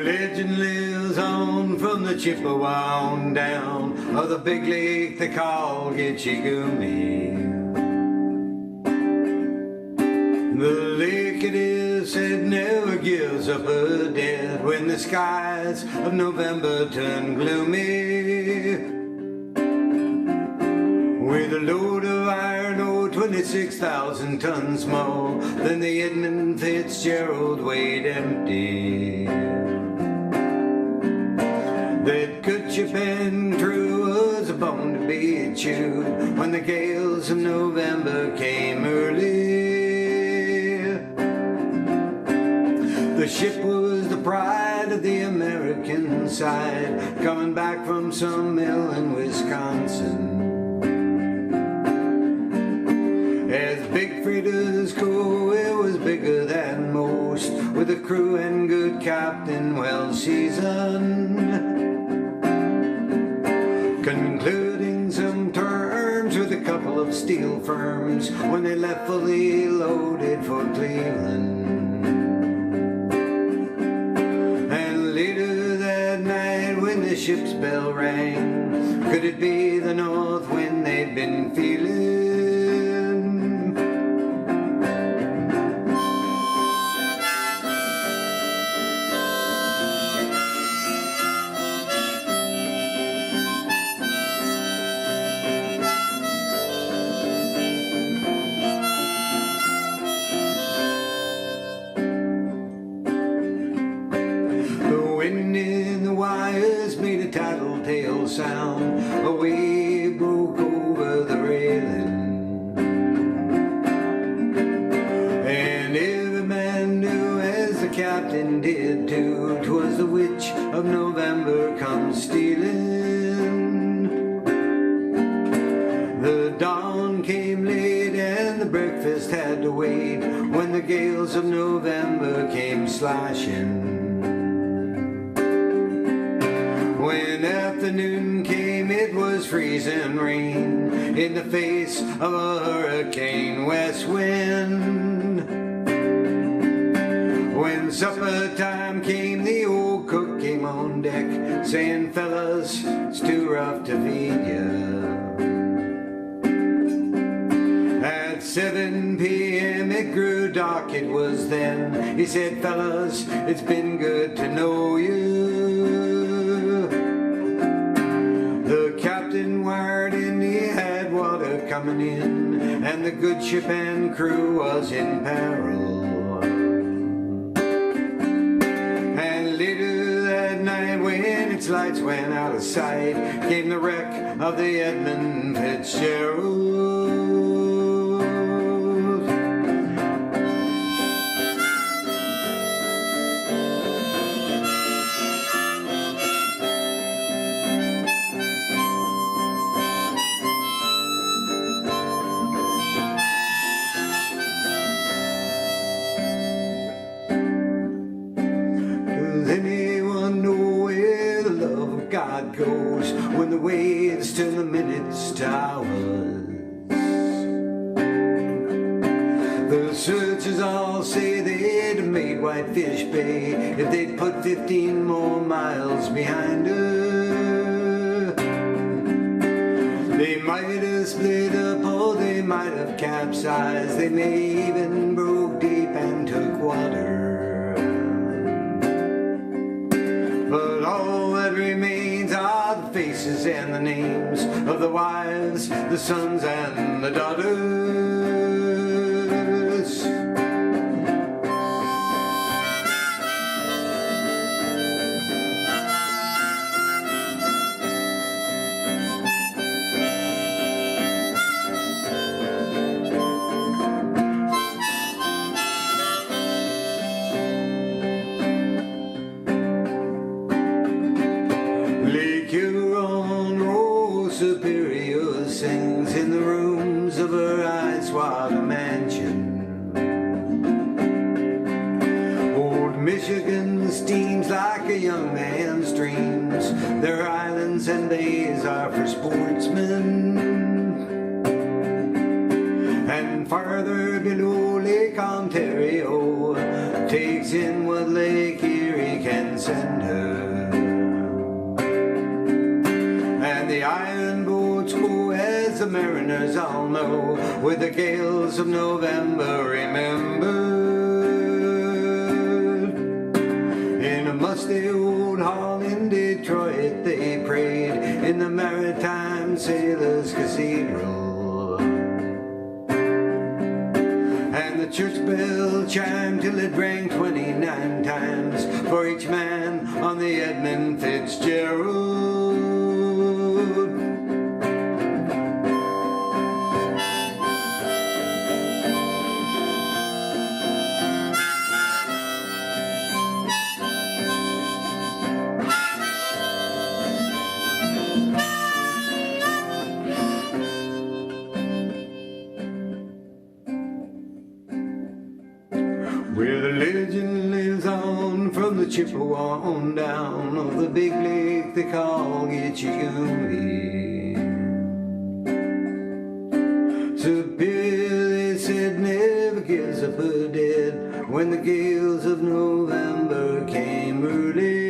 legend lives on from the Chippewa on down of the big lake they call Gitchigumi. The lake, it is said, never gives up a dead when the skies of November turn gloomy. With a load of iron, 26,000 tons more than the Edmund Fitzerald weighed empty. That good ship and crew was a bone to be chewed when the gales of November came early. The ship was the pride of the American side, coming back from some mill in Wisconsin. As big freighters go, it was bigger than most, with a crew and good captain well seasoned, concluding some terms with a couple of steel firms when they left fully loaded for Cleveland. And later that night when the ship's bell rang, could it be the north wind they'd been feeling? In the wires made a tattletale sound, a wave broke over the railing, and every man knew, as the captain did too, 'twas the witch of November come stealing. The dawn came late and the breakfast had to wait when the gales of November came slashing. When afternoon came, it was freezing rain in the face of a hurricane west wind. When supper time came, the old cook came on deck, saying, "Fellas, it's too rough to feed ya." At 7 p.m. it grew dark, it was then. He said, "Fellas, it's been good to know you." The captain wired in, he had water coming in, and the good ship and crew was in peril. And later that night, when its lights went out of sight, came the wreck of the Edmund Fitzgerald. Does anyone know where the love of God goes when the waves turn the minutes to hours? The searchers all say they'd have made Whitefish Bay if they'd put 15 more miles behind her. They might have split up or they might have capsized. They may even broke deep and took water. But all that remains are the faces and the names of the wives, the sons and the daughters. Lake Huron, oh, Superior sings in the rooms of her ice water mansion. Old Michigan steams like a young man's dreams. Their islands and bays are for sportsmen. And farther below, Lake Ontario takes in what Lake Erie can and send her. And the iron boats go, as the mariners all know, with the gales of November remembered. In a musty old hall in Detroit they prayed, in the Maritime Sailors' Cathedral. And the church bell chimed till it rang 29 times for each man on the Edmund Fitzgerald. Where the legend lives on from the Chippewa on down, of the big lake they call Gitchigumi. Superior, they said, never gives up her dead when the gales of November came early.